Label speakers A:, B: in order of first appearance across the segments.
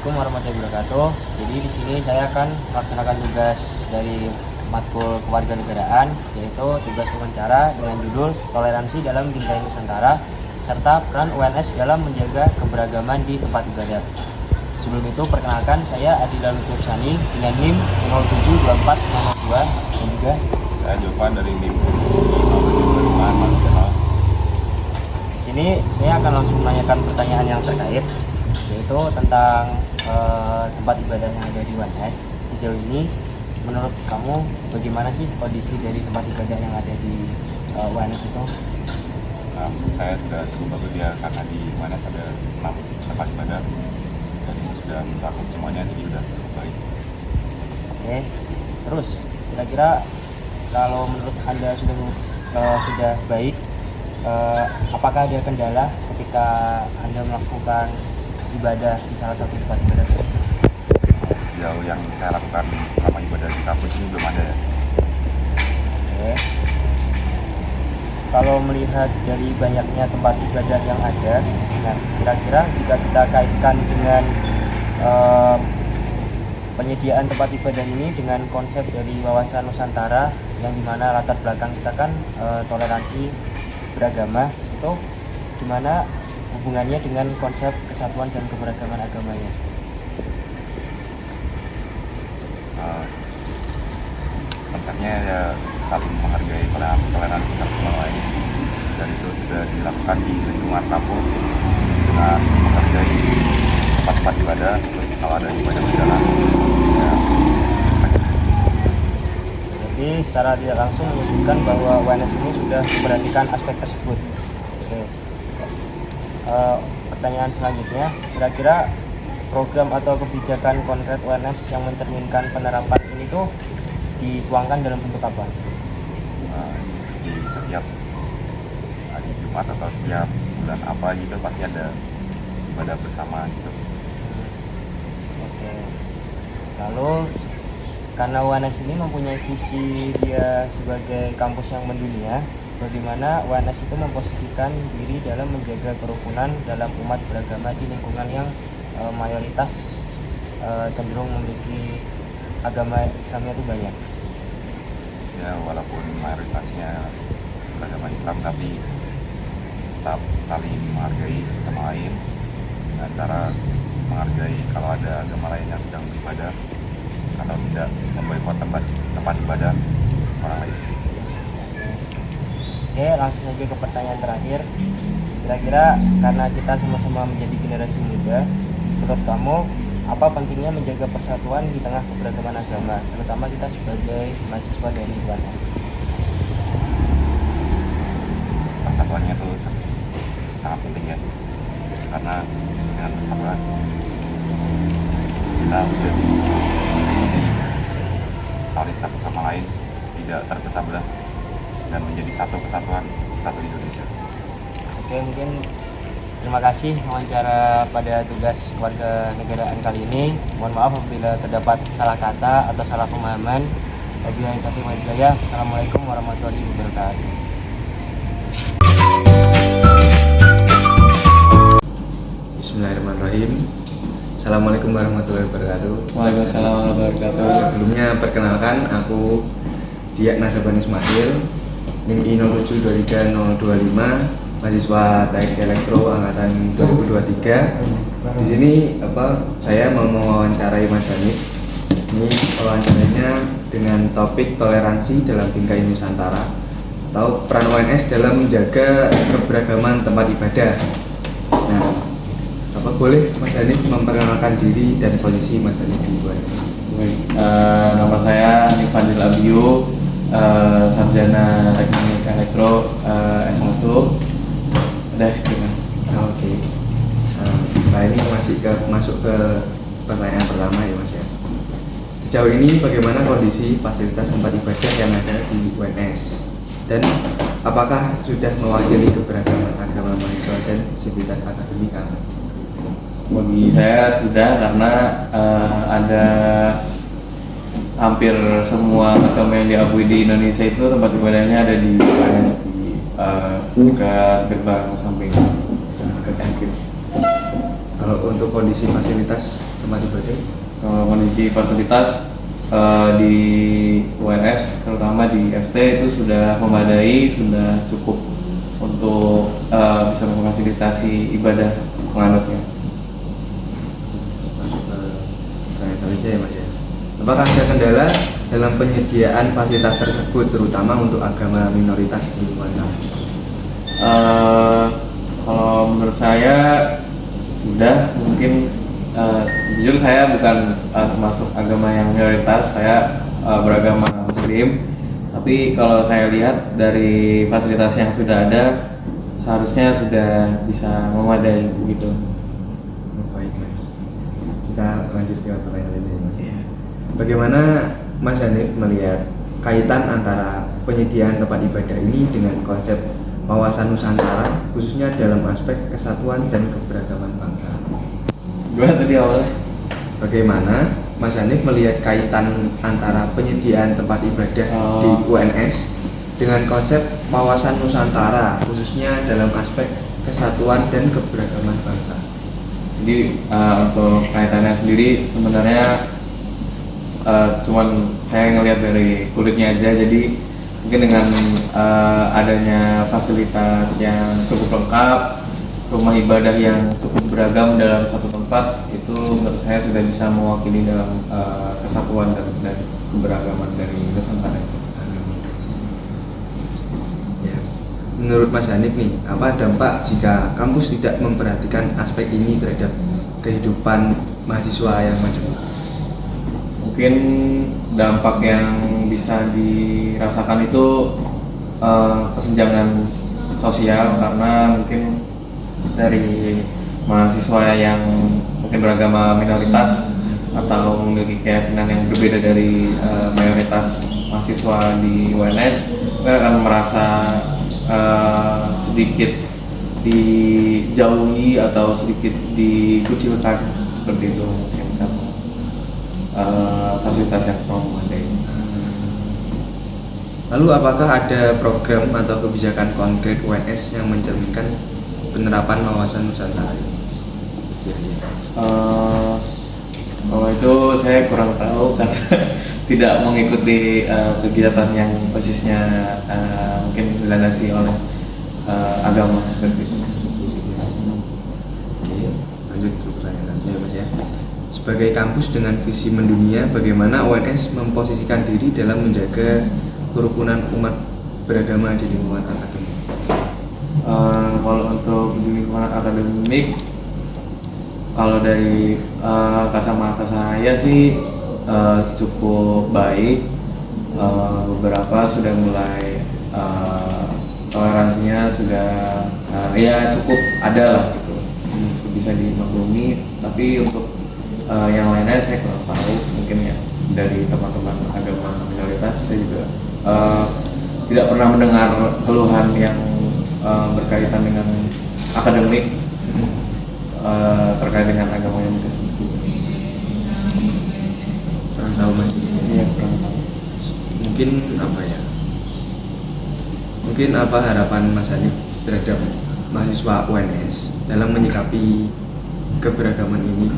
A: Assalamualaikum warahmatullahi wabarakatuh. Jadi di sini saya akan melaksanakan tugas dari matkul kewarganegaraan, yaitu tugas wawancara dengan judul Toleransi dalam Bingkai Nusantara serta peran UNS dalam menjaga keberagaman di tempat ibadah. Sebelum itu perkenalkan, saya Adila Lutfusani dengan NIM 072402 dan juga
B: saya Jovan dari NIM 0725.
A: Di sini saya akan langsung menanyakan pertanyaan yang terkait, yaitu tentang tempat ibadah yang ada di UNS. Sejauh ini menurut kamu bagaimana sih kondisi dari tempat ibadah yang ada di UNS itu?
B: Saya sudah cukup bagus ya, karena di UNS ada 6 tempat ibadah dan itu sudah mencakup semuanya, jadi sudah cukup baik.
A: Oke, terus kira-kira kalau menurut Anda sudah baik, apakah ada kendala ketika Anda melakukan ibadah di salah satu tempat ibadah tersebut?
B: Sejauh yang saya lakukan selama ibadah di kampus ini belum ada ya.
A: Oke. Kalau melihat dari banyaknya tempat ibadah yang ada, nah kira-kira jika kita kaitkan dengan penyediaan tempat ibadah ini dengan konsep dari Wawasan Nusantara, yang dimana latar belakang kita kan toleransi beragama, itu gimana hubungannya dengan konsep kesatuan dan keberagaman agamanya?
B: Konsepnya ya saling menghargai toleransi satu sama lain, dan itu sudah dilakukan di lingkungan kampus dengan menghargai tempat-tempat ibadah, terus kalau ada ibadah berjalan ya seperti itu.
A: Jadi secara tidak langsung menunjukkan bahwa UNS ini sudah memperhatikan aspek tersebut. Oke. Pertanyaan selanjutnya, kira-kira program atau kebijakan konkret UNS yang mencerminkan penerapan ini tuh dituangkan dalam bentuk apa?
B: Di setiap hari Jumat atau setiap bulan apa gitu pasti ada ibadah bersama gitu.
A: Oke. Lalu karena UNS ini mempunyai visi dia sebagai kampus yang mendunia, bagaimana UNS itu memposisikan diri dalam menjaga kerukunan dalam umat beragama di lingkungan yang mayoritas cenderung memiliki agama Islamnya itu banyak.
B: Ya walaupun mayoritasnya beragama Islam, tapi tetap saling menghargai satu sama lain dengan cara menghargai kalau ada agama lain yang sedang beribadah atau tidak memboikot tempat ibadah orang lain.
A: Oke, langsung aja ke pertanyaan terakhir. Kira-kira karena kita sama-sama menjadi generasi muda, menurut kamu apa pentingnya menjaga persatuan di tengah keberagaman agama, terutama kita sebagai mahasiswa dari UNS?
B: Persatuannya itu sangat penting ya, karena dengan persatuan kita menjadi saling satu sama lain, tidak terpecah belah dan menjadi satu kesatuan, satu Indonesia.
A: Oke, mungkin terima kasih wawancara pada tugas kewarganegaraan kali ini. Mohon maaf apabila terdapat salah kata atau salah pemahaman. Wabillahi taufiq wal hidayah. Assalamualaikum warahmatullahi wabarakatuh.
C: Bismillahirrahmanirrahim. Assalamualaikum warahmatullahi wabarakatuh.
D: Waalaikumsalam warahmatullahi wabarakatuh.
C: Sebelumnya perkenalkan, aku Diak Nasaban Ismail, NIM I0723025, mahasiswa Teknik Elektro angkatan 2023. Di sini saya mau mewawancarai Mas Hanif. Ini wawancaranya dengan topik toleransi dalam bingkai Nusantara atau peran UNS dalam menjaga keberagaman tempat ibadah. Nah, boleh Mas Hanif memperkenalkan diri dan posisi Mas Hanif di UNS?
D: Nama saya Nifandil Abio, sarjana Teknik Elektro S1. Udah, Mas.
C: Oke. Nah, ini masuk ke pertanyaan pertama ya Mas ya. Sejauh ini bagaimana kondisi fasilitas tempat ibadah yang ada di UNS, dan apakah sudah mewakili keberagaman agama mahasiswa dan sivitas akademika?
D: Bagi saya sudah, karena ada hampir semua agama yang diakui di Indonesia itu tempat ibadahnya ada di UNS, di dekat gerbang samping dekat kantin.
C: Kalau untuk kondisi fasilitas tempat ibadah,
D: Kalau kondisi fasilitas di UNS terutama di FT itu sudah memadai, sudah cukup untuk bisa memfasilitasi ibadah penganutnya.
C: masuk ke pertanyaan selanjutnya ya Mas ya. Apakah ada kendala dalam penyediaan fasilitas tersebut, terutama untuk agama minoritas di lingkungan kampus?
D: Kalau menurut saya sudah mungkin jujur saya bukan termasuk agama yang minoritas, saya beragama Muslim. Tapi kalau saya lihat dari fasilitas yang sudah ada, seharusnya sudah bisa memadai begitu.
C: Baik Mas. Kita lanjut ke pertanyaan lainnya Mas.
D: Iya.
C: Bagaimana Mas Hanif melihat kaitan antara penyediaan tempat ibadah ini dengan konsep wawasan Nusantara, khususnya dalam aspek kesatuan dan keberagaman bangsa?
D: Gua tadi awalnya.
C: Bagaimana Mas Hanif melihat kaitan antara penyediaan tempat ibadah di UNS dengan konsep wawasan Nusantara, khususnya dalam aspek kesatuan dan keberagaman bangsa?
D: Jadi untuk kaitannya sendiri sebenarnya cuman saya ngelihat dari kulitnya aja. Jadi mungkin dengan adanya fasilitas yang cukup lengkap, rumah ibadah yang cukup beragam dalam satu tempat, itu menurut saya sudah bisa mewakili dalam kesatuan dan keberagaman dari Nusantara itu.
C: Ya. Menurut Mas Hanif nih, apa dampak jika kampus tidak memperhatikan aspek ini terhadap kehidupan mahasiswa yang majemuk?
D: Mungkin dampak yang bisa dirasakan itu kesenjangan sosial, karena mungkin dari mahasiswa yang mungkin beragama minoritas atau memiliki keyakinan yang berbeda dari mayoritas mahasiswa di UNS, mereka akan merasa sedikit dijauhi atau sedikit dikucilkan seperti itu mungkin karena fasilitas yang kurang memadai.
C: Lalu apakah ada program atau kebijakan konkret UNS yang mencerminkan penerapan wawasan Nusantara ini?
D: Kalau itu saya kurang tahu karena tidak mengikuti kegiatan yang basisnya mungkin dilandasi oleh agama seperti itu.
C: Oke, lanjut ke pertanyaan selanjutnya Mas ya. Sebagai kampus dengan visi mendunia, bagaimana UNS memposisikan diri dalam menjaga kerukunan umat beragama di lingkungan akademik?
D: Kalau untuk di lingkungan akademik, kalau dari kacamata saya sih cukup baik. Beberapa sudah mulai toleransinya sudah ya cukup ada lah gitu, cukup bisa dimaklumi. Tapi untuk yang lainnya saya kurang tahu, mungkin ya dari teman-teman agama minoritas saya juga tidak pernah mendengar keluhan yang berkaitan dengan akademik terkait dengan agama yang mungkin seperti itu.
C: Kurang tahu Mas.
D: Iya, kurang tahu.
C: Mungkin apa ya? Mungkin apa harapan Mas Hanif terhadap mahasiswa UNS dalam menyikapi keberagaman ini,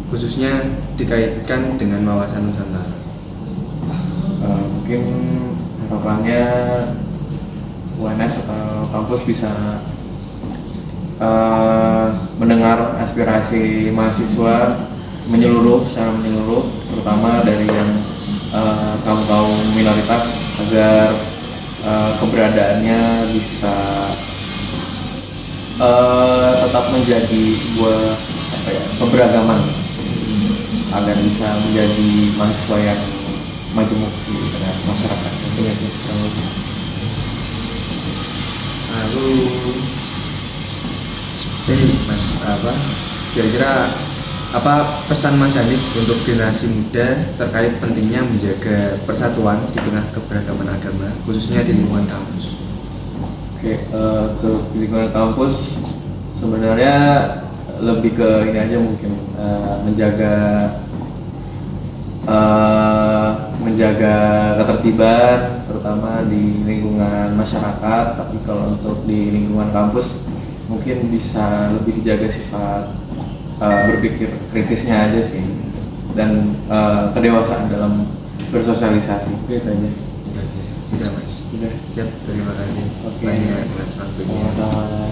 C: khususnya dikaitkan dengan wawasan Nusantara?
D: Mungkin harapannya UNS atau kampus bisa mendengar aspirasi mahasiswa secara menyeluruh, terutama dari yang kaum minoritas, agar keberadaannya bisa tetap menjadi sebuah keberagaman, agar bisa menjadi mahasiswa yang majemuk di tengah masyarakat.
C: Lalu ini Mas, kira-kira apa pesan Mas Hanif untuk generasi muda terkait pentingnya menjaga persatuan di tengah keberagaman agama, khususnya di lingkungan kampus?
D: Oke, untuk lingkungan kampus sebenarnya lebih ke ini aja, mungkin menjaga ketertiban terutama di lingkungan masyarakat. Tapi kalau untuk di lingkungan kampus mungkin bisa lebih dijaga sifat berpikir kritisnya aja sih, dan kedewasaan dalam bersosialisasi. Itu aja.
C: Udah mas.
D: Udah.
C: Siap, terima kasih.
D: Oke.
C: Banyak mas waktunya.
D: Sama-sama.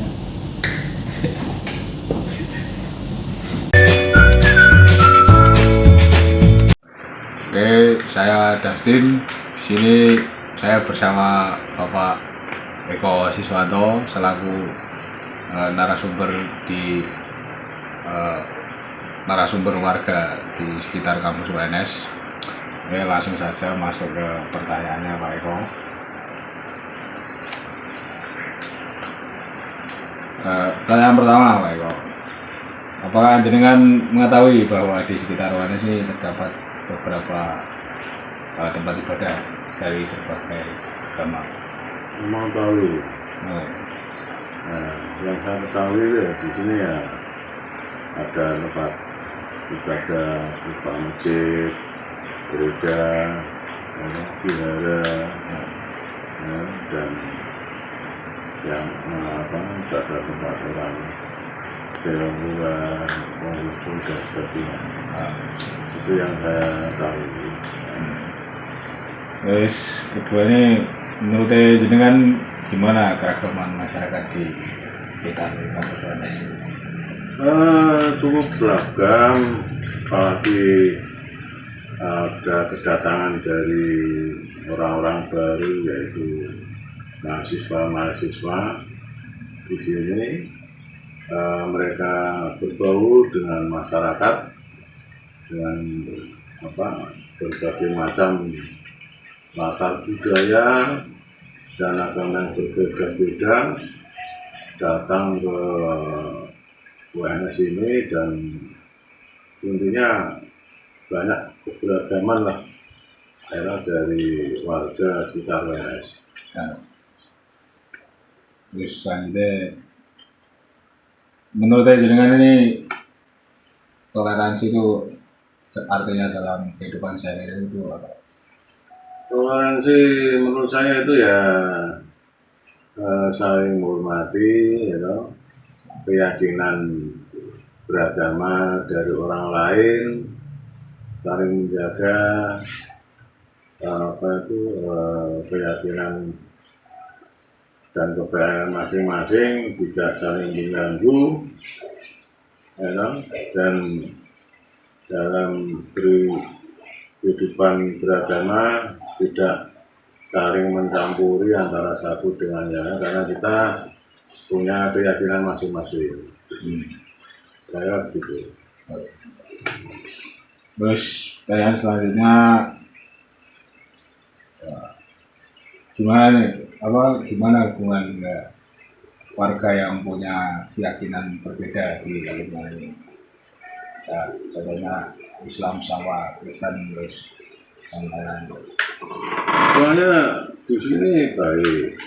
E: Oke, saya Dustin. Di sini saya bersama Bapak Eko Siswanto selaku narasumber di narasumber warga di sekitar kampus UNS. Oke, langsung saja masuk ke pertanyaannya Pak Eko. Pertanyaan pertama Pak Eko, apakah jenengan mengetahui bahwa di sekitar UNS ini terdapat beberapa tempat ibadah dari berbagai agama?
F: Memang tahu.
E: Oh,
F: Nah, yang saya ketahui ya di sini ya ada tempat ibadah berupa masjid, gereja, vihara, ya, dan yang ada tempat orang Dewa penghubung dan sebagainya. Itu yang saya tahu.
E: terus kedua ini menurut jenengan gimana keragaman masyarakat di sekitar kampus UNS?
F: Cukup beragam, apalagi ada kedatangan dari orang-orang baru yaitu mahasiswa-mahasiswa di sini. Mereka berbau dengan masyarakat dengan berbagai macam latar budaya dan agama yang berbeda-beda datang ke UNS ini, dan intinya banyak keberagaman lah dari warga sekitar UNS.
E: Nah, terus selanjutnya menurut jenengan ini toleransi itu artinya dalam kehidupan sehari-hari itu apa?
F: Toleransi menurut saya itu ya saling menghormati, keyakinan beragama dari orang lain, saling menjaga keyakinan dan kepercayaan masing-masing, tidak saling mengganggu, dan dalam kehidupan beragama tidak saling mencampuri antara satu dengan yang lain, karena kita punya keyakinan masing-masing. Saya begitu.
E: Terus pertanyaan selanjutnya, gimana hubungan warga yang punya keyakinan berbeda di lingkungan ini? Ya, contohnya Islam sama Kristen, terus yang lain-lain.
F: Soalnya di sini baik,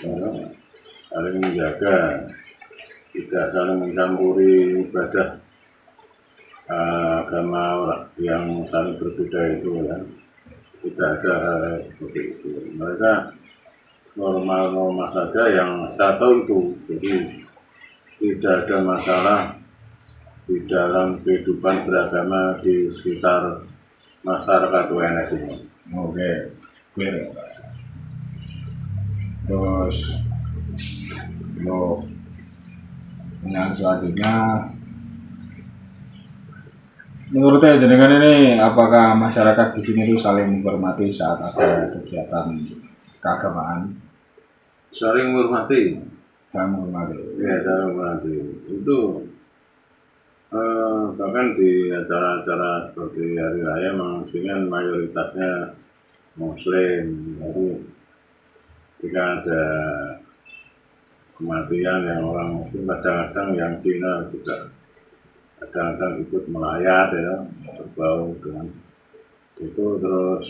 F: saling menjaga, tidak saling mencampuri ibadah agama yang saling berbeda itu, kan. Tidak ada hal seperti itu. Mereka normal-normal saja yang saya tahu itu. Jadi tidak ada masalah di dalam kehidupan beragama di sekitar masyarakat UNS ini.
E: Oke, clear. Terus untuk yang selanjutnya, menurut jenengan ini apakah masyarakat di sini itu saling menghormati saat ada kegiatan keagamaan?
F: Saling menghormati.
E: Saling menghormati.
F: Ya, saling menghormati. Itu bahkan di acara-acara seperti hari raya memang sini kan mayoritasnya Muslim. Jadi jika ada kematian yang orang Muslim, kadang-kadang yang Cina juga kadang-kadang ikut melayat, berbau dengan itu. Terus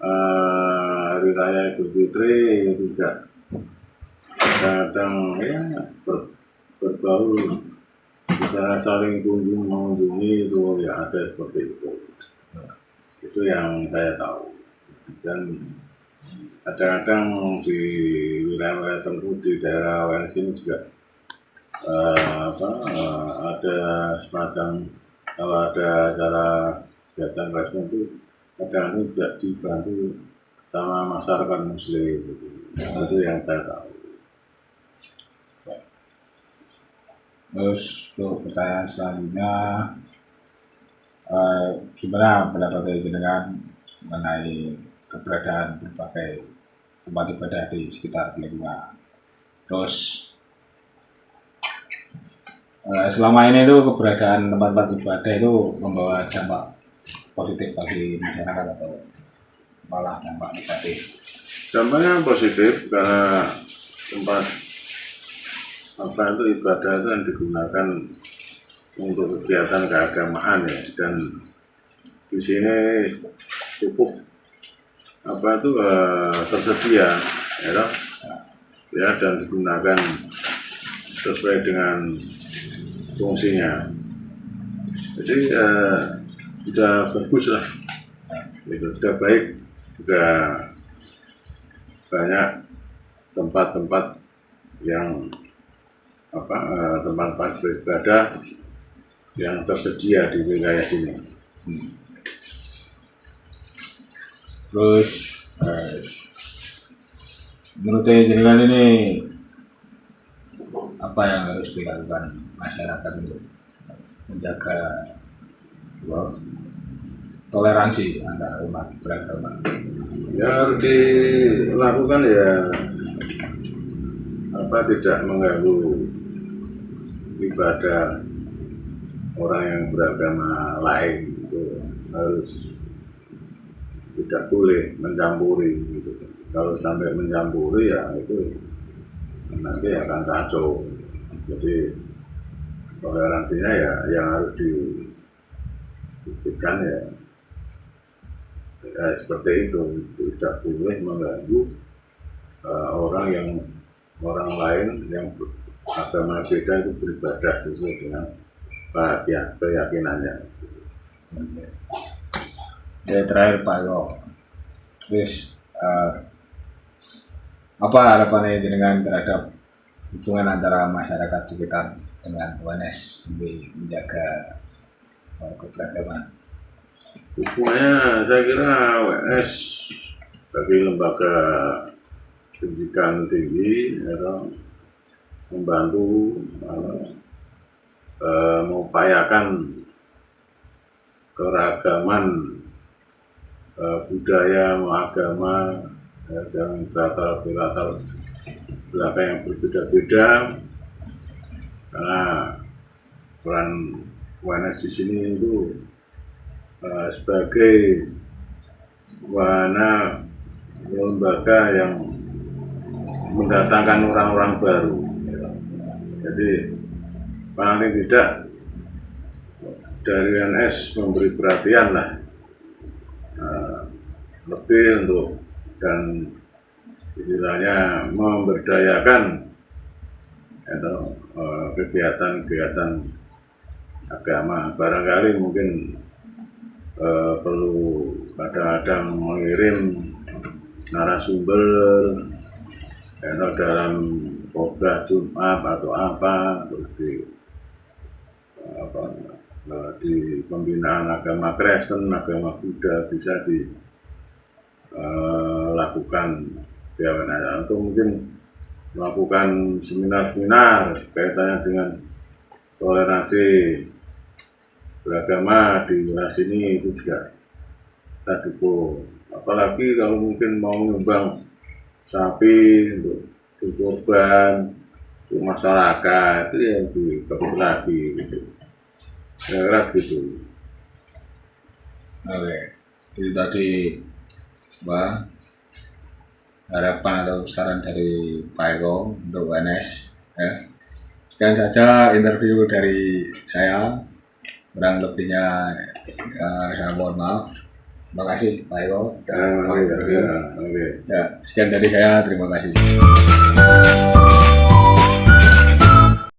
F: hari raya Idul Fitri juga kadang-kadang ya berbau, bisa saling mengunjungi, itu ya ada seperti itu. Itu yang saya tahu. Dan kadang-kadang di wilayah-wilayah tertentu di daerah UNS ini juga ada semacam kalau ada acara kegiatan Kristen itu kadang itu tidak dibantu sama masyarakat Muslim gitu. Itu yang saya tahu.
E: Terus untuk pertanyaan selanjutnya, gimana pendapat jenengan mengenai keberadaan berbagai tempat ibadah di sekitar lingkungan? Terus selama ini itu keberadaan tempat-tempat ibadah itu membawa dampak positif bagi masyarakat atau malah dampak negatif?
F: Dampaknya positif karena tempat itu ibadah itu yang digunakan untuk kegiatan keagamaan ya, dan di sini cukup tersedia ya dan digunakan sesuai dengan fungsinya. Jadi sudah bagus lah, itu sudah baik, sudah banyak tempat-tempat yang tempat-tempat beribadah yang tersedia di wilayah sini.
E: Terus menurut jenengan ini apa yang harus dilakukan masyarakat untuk menjaga toleransi antara umat beragama?
F: Yang harus dilakukan ya tidak mengganggu ibadah orang yang beragama lain, itu harus tidak boleh mencampuri gitu. Kalau sampai mencampuri ya itu nanti akan kacau. Jadi toleransinya ya yang harus dibuktikan ya seperti itu, tidak boleh mengganggu orang lain yang agama beda itu beribadah sesuai dengan keyakinannya.
E: Ya, terakhir Pak Eko, terus apa harapannya jenengan terhadap hubungan antara masyarakat sekitar dengan UNS untuk menjaga keberagaman?
F: Hubungannya saya kira UNS sebagai lembaga pendidikan tinggi membantu mengupayakan keragaman budaya, agama, dan latar belakang yang berbeda-beda, karena peran UNS di sini itu sebagai wahana lembaga yang mendatangkan orang-orang baru. Jadi paling tidak dari UNS memberi perhatian lah lebih untuk dan istilahnya memberdayakan kegiatan-kegiatan agama. Barangkali mungkin perlu kadang-kadang mengirim narasumber atau dalam khotbah Jumat atau apa, terus di pembinaan agama Kristen, agama Buddha bisa dilakukan ya, atau mungkin melakukan seminar-seminar kaitannya dengan toleransi beragama di wilayah sini, itu juga kita dukung. Apalagi kalau mungkin mau menyumbang sapi untuk kurban untuk masyarakat, itu yang lebih bagus lagi gitu. Kira-kira gitu.
E: Oke, itu tadi harapan atau saran dari Pak Eko untuk UNS ya. Sekian saja interview dari saya, kurang lebihnya saya mohon maaf. Terima kasih Pak Eko. Ya, sekian dari saya, terima kasih.